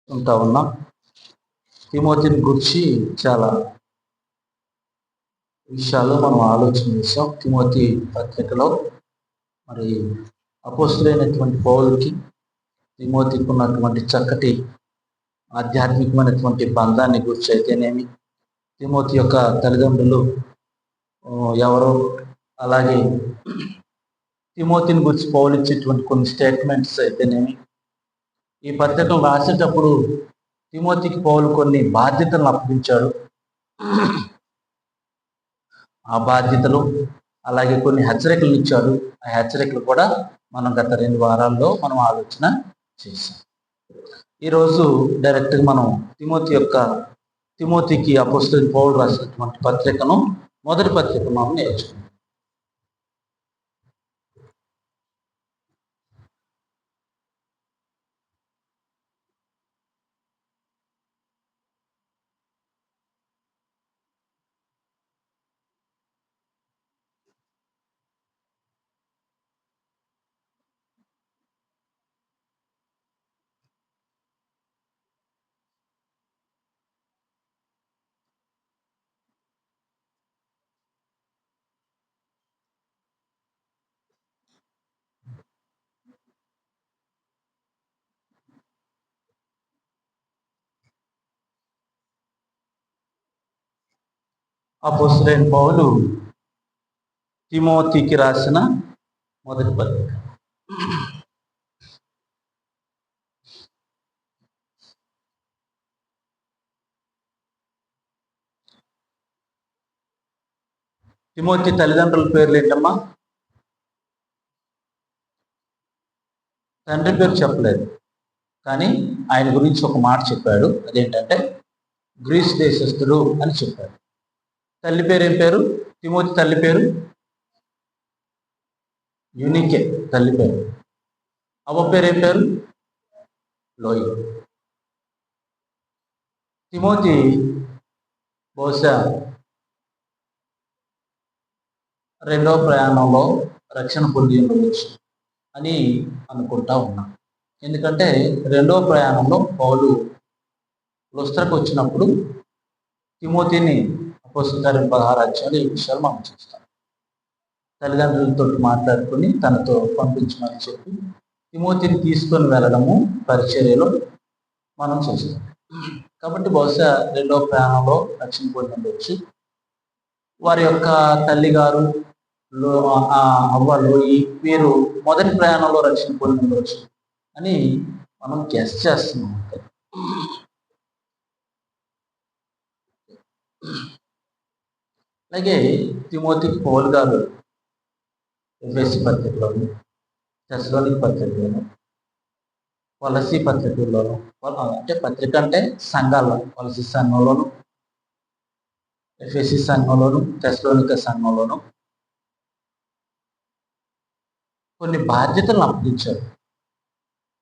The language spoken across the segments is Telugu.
ఉంటా ఉన్నాం. తిమోతిని గురించి చాలా విషయాలు మనం ఆలోచన చేసాం. తిమోతి పత్రికలో మరి అపోస్తులైనటువంటి పౌలుకి తిమోతికి ఉన్నటువంటి చక్కటి ఆధ్యాత్మికమైనటువంటి బంధాన్ని గురించి అయితేనేమి, తిమోతి యొక్క తల్లిదండ్రులు ఎవరో, అలాగే తిమోతిని గురించి పౌలు ఇచ్చేటువంటి కొన్ని స్టేట్మెంట్స్ అయితేనేమి, ఈ పత్రికలు రాసేటప్పుడు తిమోతికి పౌలు కొన్ని బాధ్యతలను అప్పగించాడు. ఆ బాధ్యతలు అలాగే కొన్ని హెచ్చరికలు ఇచ్చాడు. ఆ హెచ్చరికలు కూడా మనం గత 2 వారాల్లో మనం ఆలోచన చేసాం. ఈరోజు డైరెక్ట్గా మనం తిమోతికి అపోస్తలుడైన పౌలు రాసినటువంటి పత్రికను, మొదటి పత్రిక మనం నేర్చుకుందాం. అపోస్తలుడైన పౌలు తిమోతికి రాసిన మొదటి పత్రిక. తిమోతి తల్లిదండ్రుల పేర్లు ఏంటమ్మా? తండ్రి పేరు చెప్పలేదు, కానీ ఆయన గురించి ఒక మాట చెప్పాడు. అదేంటంటే గ్రీస్ దేశస్థుడు అని చెప్పాడు. తల్లి పేరు ఏం పేరు? తిమోతి తల్లి పేరు యూనికే తల్లి పేరు. అవ్వ పేరు ఏం పేరు? లోయి. తిమోతి బహుశా 2వ ప్రయాణంలో రక్షణ పొంది ఉండవచ్చు అని అనుకుంటా ఉన్నాం. ఎందుకంటే 2వ ప్రయాణంలో పౌలు లుస్త్రకు వచ్చినప్పుడు తిమోతిని అపోస్తలుల కార్యం 16 అధ్యాయంలో ఈ విషయాలు మనం చూస్తాం. తల్లిదండ్రులతో మాట్లాడుకుని తనతో పంపించమని చెప్పి తిమోతిని తీసుకొని వెళ్ళడము పరిచర్యలో మనం చూస్తాం. కాబట్టి బహుశా 2వ ప్రయాణంలో రక్షణ పొంది ఉండవచ్చు. వారి యొక్క తల్లిగారు అవ్వ లోయి వీరు మొదటి ప్రయాణంలో రక్షణ పొంది ఉండవచ్చు అని మనం గెస్ చేస్తున్నాం. అలాగే తిమోతికి పౌలు గారు ఎఫెసీ పత్రికలోను, తెస్సలోనిక పత్రికలోను, కొలస్సీ పత్రికల్లోను, అంటే పత్రిక అంటే సంఘాల్లో, కొలస్సీ సంఘంలోను, ఎఫెసీ సంఘంలోను, తెస్సలోనిక సంఘంలోను కొన్ని బాధ్యతలను అప్పగించారు.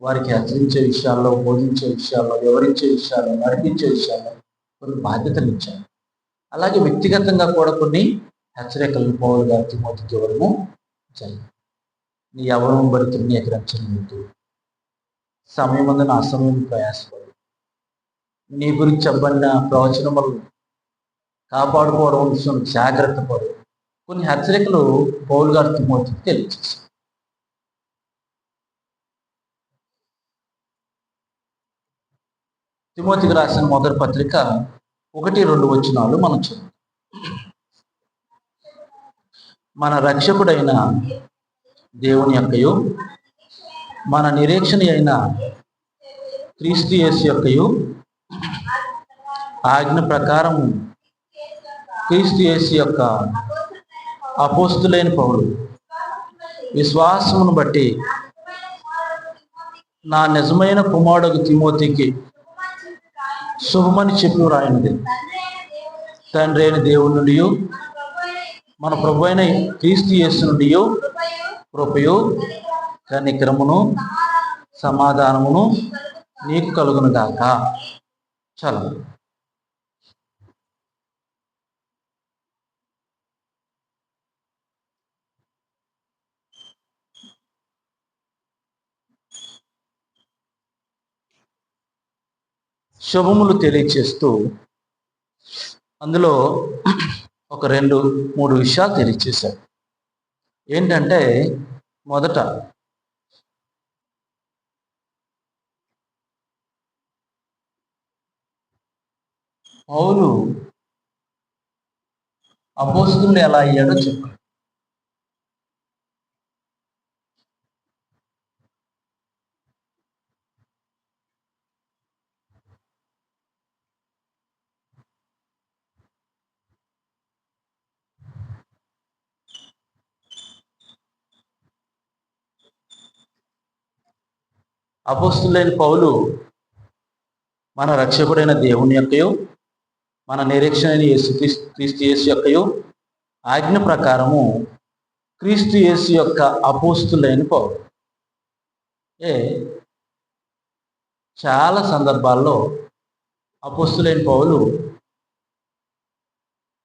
వారికి హెచ్చరించే విషయాల్లో, బోధించే విషయాల్లో, వివరించే విషయాల్లో, నడిపించే విషయాల్లో కొన్ని బాధ్యతలు ఇచ్చారు. అలాగే వ్యక్తిగతంగా కూడా కొన్ని హెచ్చరికలను పౌలు గారు తిమోతికి ఇవ్వడము జరిగింది. నీ యవ్వనం బట్టి నీ రక్షణ లేదు, సమయమందున అసమయం ప్రయాసపడు, నీ గురించి చెప్పబడిన ప్రవచనములు కాపాడుకోవడం విషయం జాగ్రత్త పడు. కొన్ని హెచ్చరికలు పౌలు గారు తిమోతికి తెలియజేశారు. తిమోతికి రాసిన మొదటి పత్రిక 1-2 వచనాలు మనం చూద్దాం. మన రక్షకుడైన దేవుని యొక్కయు, మన నిరీక్షణ అయిన క్రీస్తు యేసు యొక్కయు ఆజ్ఞ ప్రకారం క్రీస్తు యేసు యొక్క అపోస్తులైన పౌలు విశ్వాసమును బట్టి నా నిజమైన కుమారుడు తిమోతికి శుభమని చెప్పి వ్రాయినది. తండ్రి అయిన దేవుని నుండి, మన ప్రభు అయిన క్రీస్తు యేసు నుండి కృపయు కనికరమును సమాధానమును నీకు కలుగును గాక. చాలా శుభములు తెలియచేస్తూ అందులో ఒక 2-3 విషయాలు తెలియచేశారు. ఏంటంటే మొదట పౌలు అపోస్తులు ఎలా అయ్యాడో చెప్పాడు. అపోస్తులైన పౌలు మన రక్షకుడైన దేవుని యొక్కయు మన నిరీక్షణ క్రీస్తు యేసు యొక్కయు ఆజ్ఞ ప్రకారము క్రీస్తు యేసు యొక్క అపోస్తులైన పౌలు. చాలా సందర్భాల్లో అపోస్తులైన పౌలు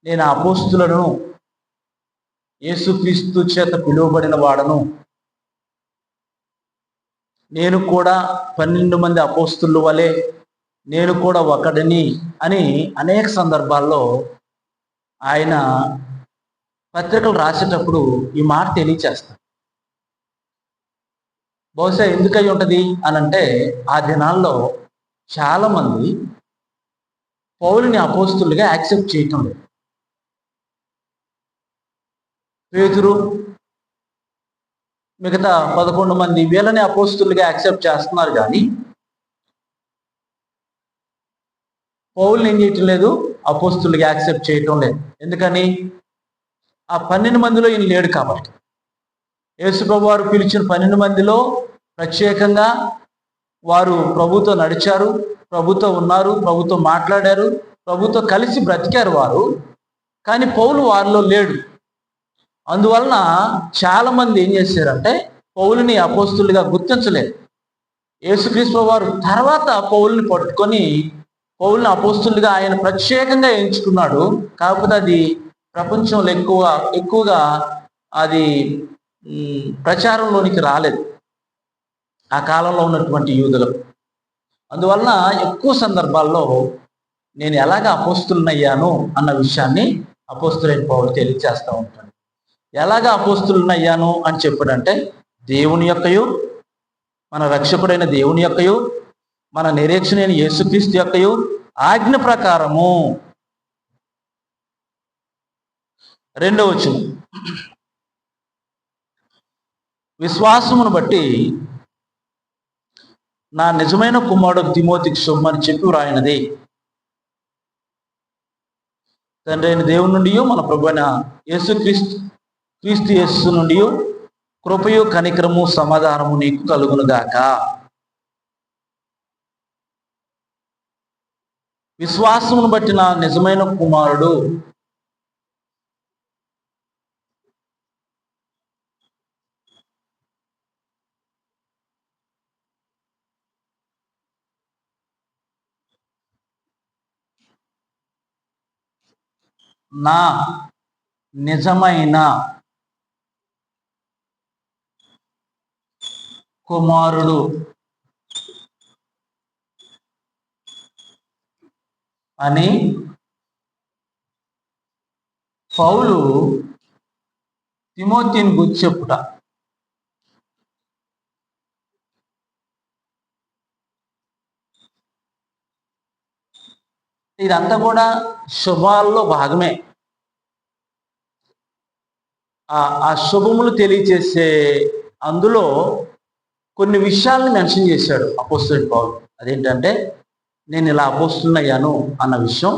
నేను అపోస్తులను యేసుక్రీస్తు చేత పిలువబడిన వాడను, నేను కూడా 12 మంది అపోస్తుల వలె నేను కూడా ఒకడిని అని అనేక సందర్భాల్లో ఆయన పత్రికలు రాసేటప్పుడు ఈ మాట తెలియచేస్తాడు. బహుశా ఎందుకై ఉంటుంది అనంటే ఆ దినాల్లో చాలామంది పౌలుని అపోస్తులుగా యాక్సెప్ట్ చేయటం లేదు. పేతురు మిగతా 11 మంది వీళ్ళని అపోస్తులుగా యాక్సెప్ట్ చేస్తున్నారు, కానీ పౌలుని ఏం చేయటం లేదు, అపోస్తులుగా యాక్సెప్ట్ చేయటం లేదు. ఎందుకని? ఆ 12 మందిలో ఈయన లేడు కాబట్టి. యేసుప్రభు వారు పిలిచిన 12 మందిలో ప్రత్యేకంగా వారు ప్రభుతో నడిచారు, ప్రభుతో ఉన్నారు, ప్రభుతో మాట్లాడారు, ప్రభుతో కలిసి బ్రతికారు వారు. కానీ పౌలు వారిలో లేడు. అందువలన చాలామంది ఏం చేశారంటే పౌలుని అపోస్తులుగా గుర్తించలేదు. యేసుక్రీస్తు వారు తర్వాత పౌలుని పట్టుకొని పౌలుని అపోస్తులుగా ఆయన ప్రత్యేకంగా ఎంచుకున్నాడు. కాకపోతే అది ప్రపంచంలో ఎక్కువగా అది ప్రచారంలోనికి రాలేదు ఆ కాలంలో ఉన్నటువంటి యూదులకు. అందువలన ఎక్కువ సందర్భాల్లో నేను ఎలాగ అపోస్తులనయ్యాను అన్న విషయాన్ని అపోస్తులైన పౌలు తెలియజేస్తూ ఉంటాడు. ఎలాగ అపోస్తులనయ్యాను అని చెప్పాడంటే దేవుని యొక్కయు మన రక్షకుడైన దేవుని యొక్కయు మన నిరీక్షణైన యేసుక్రీస్తు యొక్కయు ఆజ్ఞ ప్రకారము. 2వ వచనం, విశ్వాసమును బట్టి నా నిజమైన కుమారుడు తిమోతికి శుభమని చెప్పి వ్రాయినది. తండ్రి అయిన దేవుని నుండి మన ప్రభువైన క్రీస్తు యేసు నుండి కృపయు కనికరము సమాధానము నీకు కలుగునుగాక. విశ్వాసమును బట్టి నా నిజమైన కుమారుడు నా నిజమైన కుమారుడు అని పౌలు తిమోతిని గురించి చెప్పుట. ఇదంతా కూడా శుభాల్లో భాగమే. ఆ శుభములు తెలియచేసే అందులో కొన్ని విషయాలను మెన్షన్ చేశాడు అపోస్తలుడైన పౌలు. అదేంటంటే నేను ఇలా అపోస్తలునయ్యాను అన్న విషయం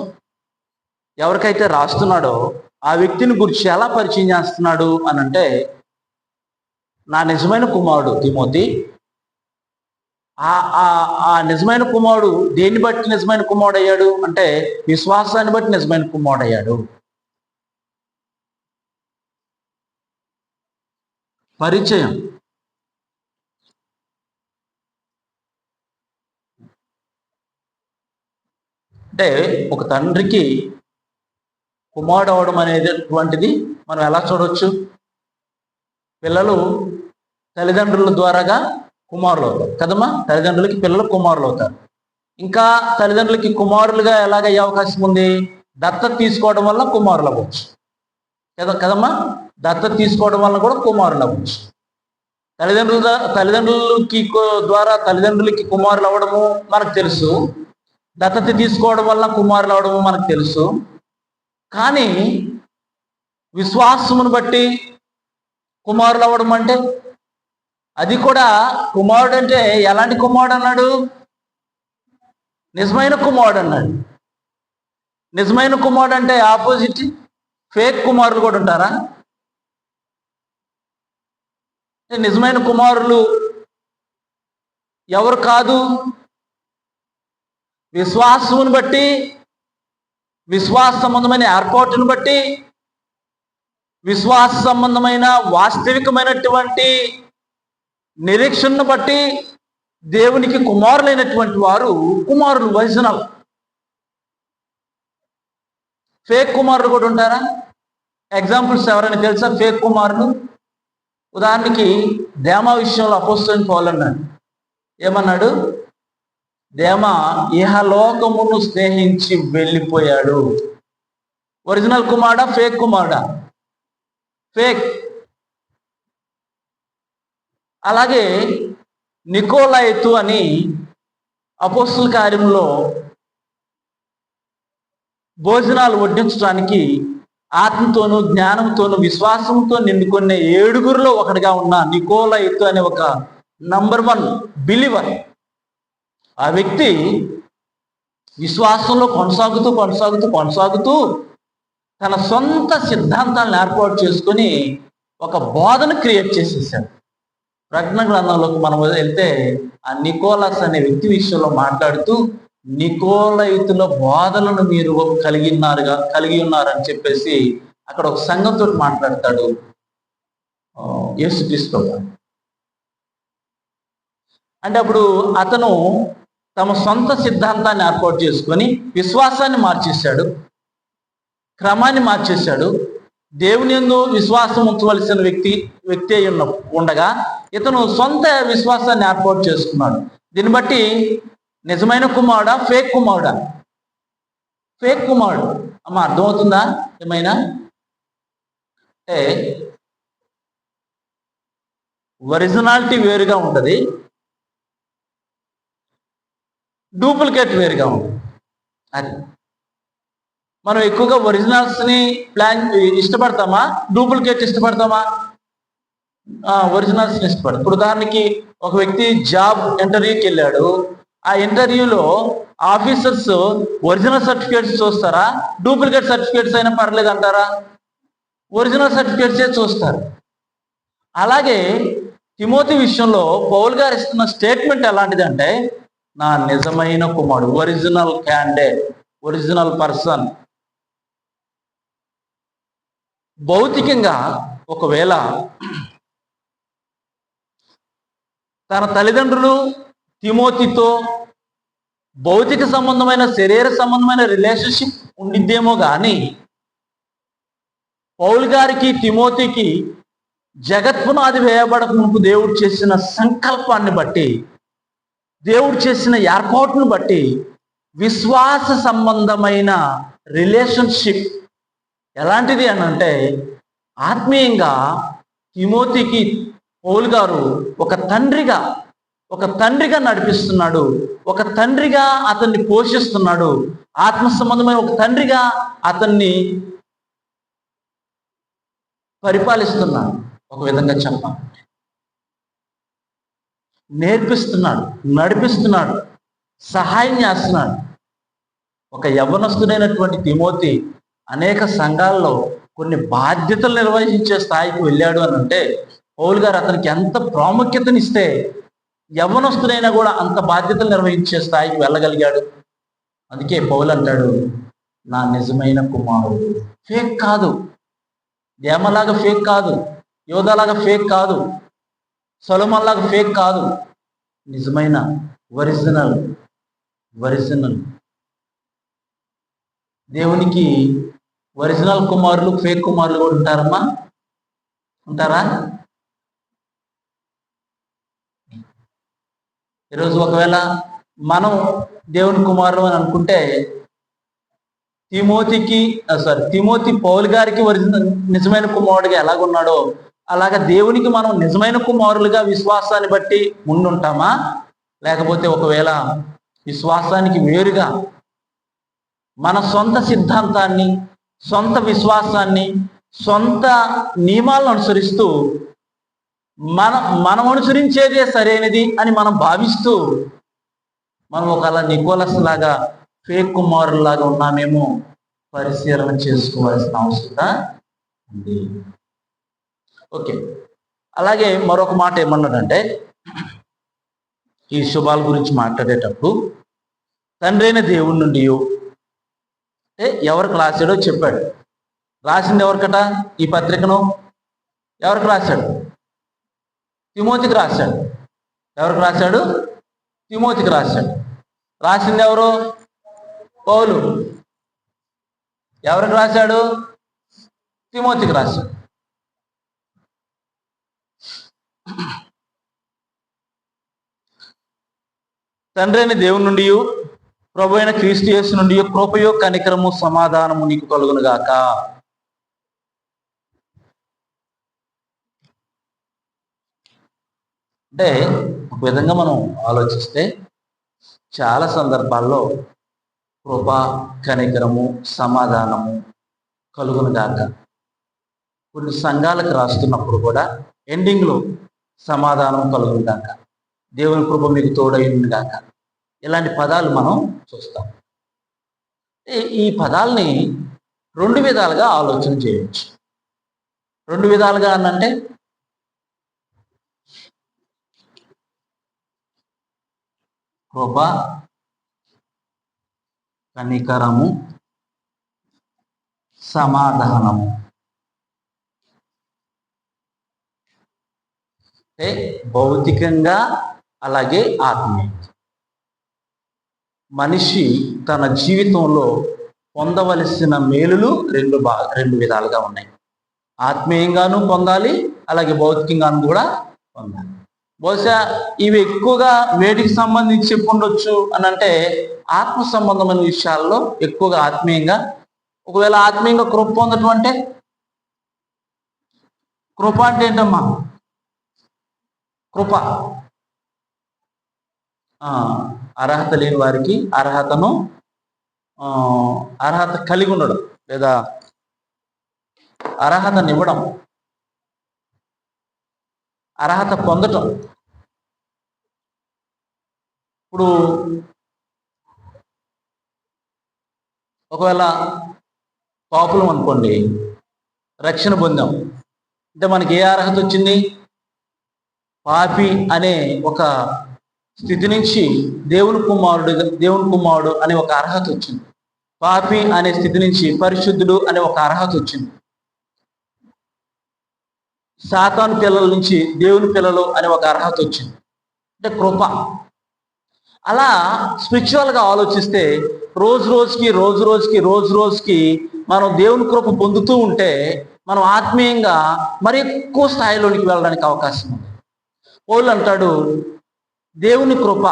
ఎవరికైతే రాస్తున్నాడో ఆ వ్యక్తిని గురించి ఎలా పరిచయం చేస్తున్నాడు అని అంటే, నా నిజమైన కుమారుడు తిమోతి. ఆ నిజమైన కుమారుడు దేన్ని బట్టి నిజమైన కుమారుడు అయ్యాడు అంటే విశ్వాసాన్ని బట్టి నిజమైన కుమారుడు అయ్యాడు. పరిచయం అంటే ఒక తండ్రికి కుమారుడు అవడం అనేటువంటిది మనం ఎలా చూడవచ్చు? పిల్లలు తల్లిదండ్రుల ద్వారాగా కుమారులు అవుతారు కదమ్మా. తల్లిదండ్రులకి పిల్లలు కుమారులు అవుతారు. ఇంకా తల్లిదండ్రులకి కుమారులుగా ఎలాగయ్యే అవకాశం ఉంది? దత్తత తీసుకోవడం వల్ల కుమారులు అవ్వచ్చు కదమ్మా. దత్తత తీసుకోవడం వల్ల కూడా కుమారులు అవ్వచ్చు. తల్లిదండ్రులకి ద్వారా తల్లిదండ్రులకి కుమారులు అవ్వడము మనకు తెలుసు. దత్తత తీసుకోవడం వల్ల కుమారులు అవ్వడము మనకు తెలుసు. కానీ విశ్వాసమును బట్టి కుమారులు అవ్వడం అంటే, అది కూడా కుమారుడు అంటే ఎలాంటి కుమారుడు అన్నాడు? నిజమైన కుమారుడు అన్నాడు. నిజమైన కుమారుడు అంటే ఆపోజిట్ ఫేక్ కుమారులు కూడా ఉంటారా? నిజమైన కుమారులు ఎవరు కాదు? విశ్వాసమును బట్టి, విశ్వాస సంబంధమైన ఏర్పాటును బట్టి, విశ్వాస సంబంధమైన వాస్తవికమైనటువంటి నిరీక్షణను బట్టి దేవునికి కుమారులైనటువంటి వారు కుమారులు, ఒరిజినల్. ఫేక్ కుమారులు కూడా ఉంటారా? ఎగ్జాంపుల్స్ ఎవరైనా తెలుసా ఫేక్ కుమారులు? ఉదాహరణకి దేమా విషయంలో అపోస్తలుడైన పౌలు అన్నాడు. ఏమన్నాడు? దేమా ఇహలోకమును స్నేహించి వెళ్ళిపోయాడు. ఒరిజినల్ కుమారుడా? ఫేక్ కుమారుడా? ఫేక్. అలాగే నికోలాయితు అని అపోస్తల కార్యంలో భోజనాలు వడ్డించడానికి ఆత్మతోనూ జ్ఞానంతోనూ విశ్వాసంతో నిండుకున్న 7గురిలో ఒకటిగా ఉన్న నికోలాయితు అనే ఒక నంబర్ 1 బిలీవర్. ఆ వ్యక్తి విశ్వాసంలో కొనసాగుతూ తన సొంత సిద్ధాంతాలను ఏర్పాటు చేసుకొని ఒక బోధన క్రియేట్ చేసేసాడు. ప్రకటన గ్రంథంలోకి మనం వెళ్తే ఆ నికోలస్ అనే వ్యక్తి విషయంలో మాట్లాడుతూ, నికోలయితుల బోధనను మీరు కలిగి ఉన్నారని చెప్పేసి అక్కడ ఒక సంఘంతో మాట్లాడతాడు యేసుక్రీస్తు. అంటే అప్పుడు అతను తమ సొంత సిద్ధాంతాన్ని ఏర్పాటు చేసుకొని విశ్వాసాన్ని మార్చేశాడు, క్రమాన్ని మార్చేశాడు. దేవుని యందు విశ్వాసం ఉంచవలసిన వ్యక్తి అయి ఉండగా ఇతను సొంత విశ్వాసాన్ని ఏర్పాటు చేసుకున్నాడు. దీన్ని బట్టి నిజమైన కుమారుడా? ఫేక్ కుమారుడా? ఫేక్ కుమారుడు. అమ్మ అర్థమవుతుందా? ఏమైనా అంటే ఒరిజినాలిటీ వేరుగా ఉంటుంది, డూప్లికేట్ వేరుగా ఉంటుంది. అది మనం ఎక్కువగా ఒరిజినల్స్ని ఇష్టపడతామా? డూప్లికేట్ ఇష్టపడతామా? ఒరిజినల్స్ని ఇష్టపడతాం. ఇప్పుడు ఉదాహరణకి ఒక వ్యక్తి జాబ్ ఇంటర్వ్యూకి వెళ్ళాడు. ఆ ఇంటర్వ్యూలో ఆఫీసర్స్ ఒరిజినల్ సర్టిఫికేట్స్ చూస్తారా? డూప్లికేట్ సర్టిఫికేట్స్ అయినా పర్లేదు అంటారా? ఒరిజినల్ సర్టిఫికేట్సే చూస్తారు. అలాగే తిమోతి విషయంలో పౌలు గారు ఇస్తున్న స్టేట్మెంట్ ఎలాంటిదంటే, నా నిజమైన కుమారుడు, ఒరిజినల్ క్యాండిడేట్, ఒరిజినల్ పర్సన్. భౌతికంగా ఒకవేళ తన తల్లిదండ్రులు తిమోతితో భౌతిక సంబంధమైన శరీర సంబంధమైన రిలేషన్షిప్ ఉండిద్దేమో కానీ పౌలు గారికి తిమోతికి జగత్పునాది వేయబడక మునుపు దేవుడు చేసిన సంకల్పాన్ని బట్టి, దేవుడు చేసిన ఏర్పాటును బట్టి విశ్వాస సంబంధమైన రిలేషన్షిప్ ఎలాంటిది అని అంటే, ఆత్మీయంగా తిమోతికి పౌలు గారు ఒక తండ్రిగా నడిపిస్తున్నాడు, ఒక తండ్రిగా అతన్ని పోషిస్తున్నాడు, ఆత్మ సంబంధమైన ఒక తండ్రిగా అతన్ని పరిపాలిస్తున్నాడు. ఒక విధంగా చెప్పాలి, నేర్పిస్తున్నాడు, నడిపిస్తున్నాడు, సహాయం చేస్తున్నాడు. ఒక యవ్వనస్తుడైనటువంటి తిమోతి అనేక సంఘాల్లో కొన్ని బాధ్యతలు నిర్వహించే స్థాయికి వెళ్ళాడు అని అంటే, పౌలు గారు అతనికి ఎంత ప్రాముఖ్యతనిస్తే యవ్వనస్తుడైనా కూడా అంత బాధ్యతలు నిర్వహించే స్థాయికి వెళ్ళగలిగాడు. అందుకే పౌలు అంటాడు, నా నిజమైన కుమారుడు. ఫేక్ కాదు, దేమలాగా ఫేక్ కాదు, యోధాలాగా ఫేక్ కాదు, సొలొమోన్లాగా ఫేక్ కాదు, నిజమైన ఒరిజినల్. దేవునికి ఒరిజినల్ కుమారులు, ఫేక్ కుమారులు కూడా ఉంటారమ్మా? ఉంటారా? ఈరోజు ఒకవేళ మనం దేవుని కుమారుడు అని అనుకుంటే తిమోతి పౌలు గారికి నిజమైన కుమారుడిగా ఎలాగున్నాడో అలాగా దేవునికి మనం నిజమైన కుమారులుగా విశ్వాసాన్ని బట్టి ముందుంటామా, లేకపోతే ఒకవేళ విశ్వాసానికి వేరుగా మన సొంత సిద్ధాంతాన్ని, సొంత విశ్వాసాన్ని, సొంత నియమాలను అనుసరిస్తూ మనం అనుసరించేదే సరైనది అని మనం భావిస్తూ మనం ఒకలా నికోలస్ లాగా ఫేక్ కుమారులాగా ఉన్నామేమో పరిశీలన చేసుకోవాల్సిన అవసరం ఉంది. ఓకే, అలాగే మరొక మాట ఏమన్నాడంటే, ఈ శుభాల గురించి మాట్లాడేటప్పుడు తండ్రి అయిన దేవుడి నుండి అంటే ఎవరికి రాశాడో చెప్పాడు. రాసింది ఎవరికట? ఈ పత్రికను ఎవరికి రాశాడు? తిమోతికి రాశాడు. ఎవరికి రాశాడు? తిమోతికి రాశాడు. రాసింది ఎవరు? పౌలు. ఎవరికి రాశాడు? తిమోతికి రాశాడు. తండ్రి అయిన దేవుని నుండి ప్రభు అయిన క్రీస్తు యేసు నుండి కృపయో కనికరము సమాధానము నీకు కలుగును గాక. అంటే ఒక విధంగా మనం ఆలోచిస్తే చాలా సందర్భాల్లో కృప, కనికరము, సమాధానము కలుగును గాక. కొన్ని సంఘాలకు రాస్తున్నప్పుడు కూడా ఎండింగ్లో సమాధానం కలుగును గాక, దేవుని కృప మీకు తోడైంది గాక, ఇలాంటి పదాలు మనం చూస్తాం. ఈ పదాలని రెండు విధాలుగా ఆలోచన చేయవచ్చు. రెండు విధాలుగా అనంటే కృప, కనికరము, సమాధానము. అంటే భౌతికంగా అలాగే ఆత్మీయంగా మనిషి తన జీవితంలో పొందవలసిన మేలులు రెండు విధాలుగా ఉన్నాయి. ఆత్మీయంగాను పొందాలి, అలాగే భౌతికంగాను కూడా పొందాలి. బహుశా ఇవి ఎక్కువగా వేటికి సంబంధించి చెప్పుండొచ్చు అని అంటే ఆత్మ సంబంధమైన విషయాల్లో ఎక్కువగా ఆత్మీయంగా. ఒకవేళ ఆత్మీయంగా కృప పొందటం అంటే, కృప అంటే ఏంటమ్మా? కృప అర్హత లేని వారికి అర్హత కలిగి ఉండడం, లేదా అర్హతనివ్వడం, అర్హత పొందటం. ఇప్పుడు ఒకవేళ పాపులం అనుకోండి, రక్షణ పొందాం అంటే మనకి ఏ అర్హత వచ్చింది? పాపి అనే ఒక స్థితి నుంచి దేవుని కుమారుడు అనే ఒక అర్హత వచ్చింది. పాపి అనే స్థితి నుంచి పరిశుద్ధుడు అనే ఒక అర్హత వచ్చింది. సాతాను పిల్లల నుంచి దేవుని పిల్లలు అనే ఒక అర్హత వచ్చింది. అంటే కృప. అలా స్పిరిచువల్గా ఆలోచిస్తే రోజు రోజుకి మనం దేవుని కృప పొందుతూ ఉంటే మనం ఆత్మీయంగా మరి ఎక్కువ స్థాయిలోనికి వెళ్ళడానికి అవకాశం ఉంది. పౌలు అంటాడు, దేవుని కృప,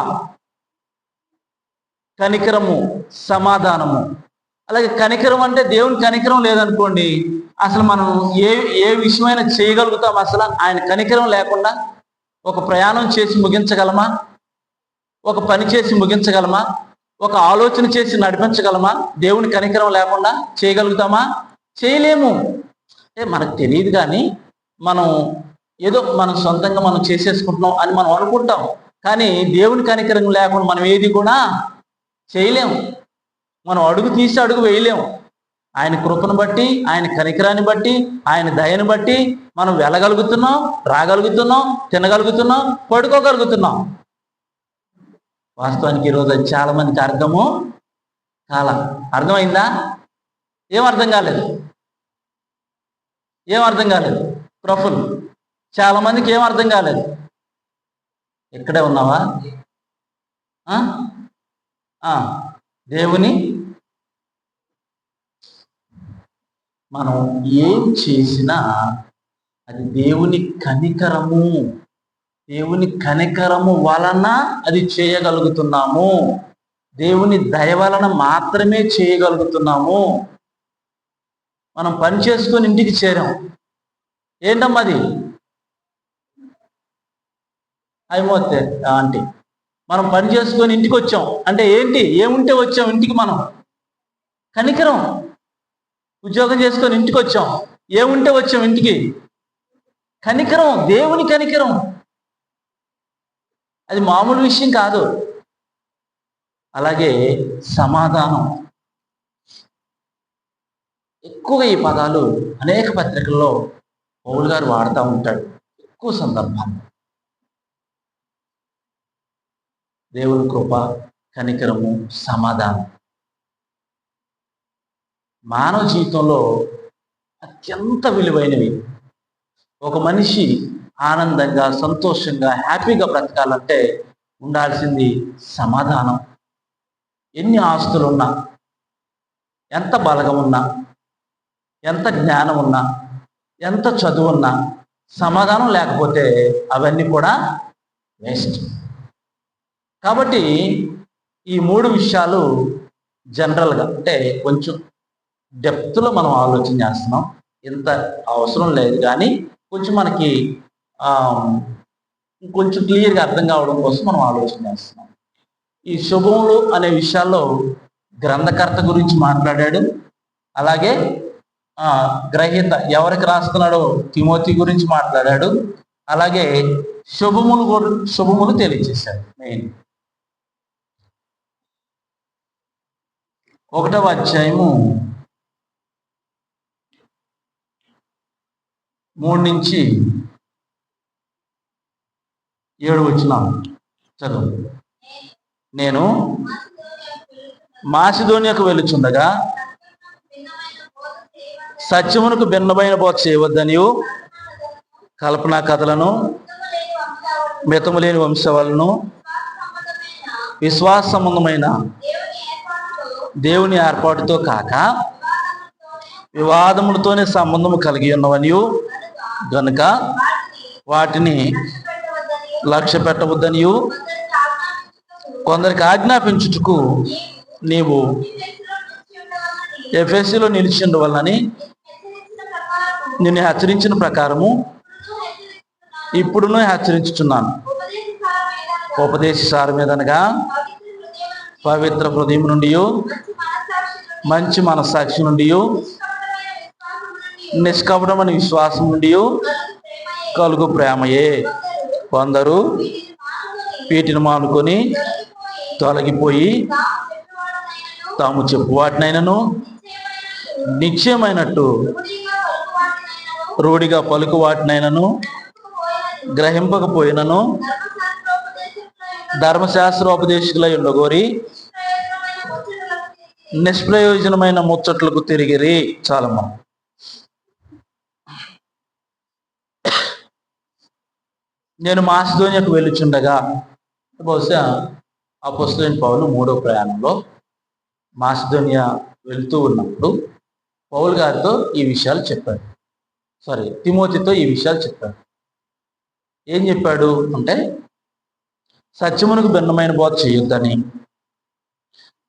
కనికరము, సమాధానము. అలాగే కనికరం అంటే దేవుని కనికరం లేదనుకోండి, అసలు మనం ఏ విషయమైనా చేయగలుగుతాం? అసలు ఆయన కనికరం లేకుండా ఒక ప్రయాణం చేసి ముగించగలమా? ఒక పని చేసి ముగించగలమా? ఒక ఆలోచన చేసి నడిపించగలమా? దేవుని కనికరం లేకుండా చేయగలుగుతామా? చేయలేము. అంటే మనకు తెలియదు, కానీ మనం ఏదో మనం సొంతంగా మనం చేసేసుకుంటున్నాం అని మనం అనుకుంటాం. కానీ దేవుని కనికరం లేకుండా మనం ఏది కూడా చేయలేము. మనం అడుగు తీసి అడుగు వేయలేము. ఆయన కృపను బట్టి, ఆయన కనికరాన్ని బట్టి, ఆయన దయను బట్టి మనం వెళ్ళగలుగుతున్నాం, రాగలుగుతున్నాం, తినగలుగుతున్నాం, పడుకోగలుగుతున్నాం. వాస్తవానికి ఈరోజు అది చాలా మందికి అర్థమైందా? ఏం అర్థం కాలేదు? ప్రఫుల్, చాలా మందికి ఏం అర్థం కాలేదు. ఇక్కడే ఉన్నావా? దేవుని మనం ఏం చేసినా అది దేవుని కనికరము, దేవుని కనికరము వలన అది చేయగలుగుతున్నాము. దేవుని దయ వలన మాత్రమే చేయగలుగుతున్నాము. మనం పని చేసుకొని ఇంటికి చేరాం. ఏంటమ్మా అది? అయిపోతే ఆంటీ మనం పని చేసుకొని ఇంటికి వచ్చాం అంటే ఏంటి? ఏముంటే వచ్చాం ఇంటికి? మనం కనికరం. ఉద్యోగం చేసుకొని ఇంటికి వచ్చాం, ఏముంటే వచ్చాం ఇంటికి? కనికరం, దేవుని కనికరం. అది మామూలు విషయం కాదు. అలాగే సమాధానం. ఎక్కువగా ఈ పదాలు అనేక పత్రికల్లో పౌలు గారు వాడుతూ ఉంటాడు ఎక్కువ సందర్భాలు. దేవుని కృప, కనికరము, సమాధానం మానవ జీవితంలో అత్యంత విలువైనవి. ఒక మనిషి ఆనందంగా, సంతోషంగా, హ్యాపీగా బ్రతకాలంటే ఉండాల్సింది సమాధానం. ఎన్ని ఆస్తులున్నా, ఎంత బలగం ఉన్నా, ఎంత జ్ఞానం ఉన్నా, ఎంత చదువున్నా, సమాధానం లేకపోతే అవన్నీ కూడా వేస్ట్. కాబట్టి ఈ 3 విషయాలు జనరల్గా అంటే కొంచెం డెప్త్లో మనం ఆలోచన చేస్తున్నాం. ఇంత అవసరం లేదు, కానీ కొంచెం మనకి కొంచెం క్లియర్గా అర్థం కావడం కోసం మనం ఆలోచన చేస్తున్నాం. ఈ శుభములు అనే విషయాల్లో గ్రంథకర్త గురించి మాట్లాడాడు. అలాగే గ్రహీత ఎవరికి రాస్తున్నాడో తిమోతి గురించి మాట్లాడాడు. అలాగే శుభములు తెలియజేశాడు. మెయిన్ 1వ అధ్యాయము 3 నుంచి 7 వచనాలు చదువు. నేను మాసిదోనియాకు వెళుచుండగా సత్యమునకు భిన్నమైన బోధ చేయవద్దనియు, కల్పనా కథలను, మితము లేని వంశావళులను, విశ్వాస సంబంధమైన దేవుని ఏర్పాటుతో కాక వివాదములతోనే సంబంధము కలిగి ఉన్నవనియు గనుక వాటిని లక్ష్య పెట్టవద్దనియు కొందరికి ఆజ్ఞాపించుటకు నీవు ఎఫెసీలో నిలిచి ఉండవలనని నిన్ను హెచ్చరించిన ప్రకారము ఇప్పుడును హెచ్చరించుచున్నాను. ఉపదేశ సారం మీదనగా పవిత్ర హృదయం నుండి, మంచి మనస్సాక్షి నుండి, నిష్కపటమైన విశ్వాసం నుండి కలుగు ప్రేమయే. కొందరు వీటిని మానుకొని తొలగిపోయి తాము చెప్పువాటినైనను నిశ్చయమైనట్టు రూఢిగా పలుకు వాటినైనను గ్రహింపకపోయినను ధర్మశాస్త్రోపదేశకులై ఉండగోరి నిష్ప్రయోజనమైన ముచ్చట్లకు తిరిగిరి. చాలమ్మా. నేను మాసిదోనియాకు వెళ్ళుచుండగా, బహుశా అపోస్తలుడైన పౌలు 3వ ప్రయాణంలో మాసిదోనియా వెళ్తూ ఉన్నప్పుడు పౌలు గారితో ఈ విషయాలు చెప్పాడు. తిమోతితో ఈ విషయాలు చెప్పాడు. ఏం చెప్పాడు అంటే, సత్యమునకు భిన్నమైన బోధ చేయొద్దని,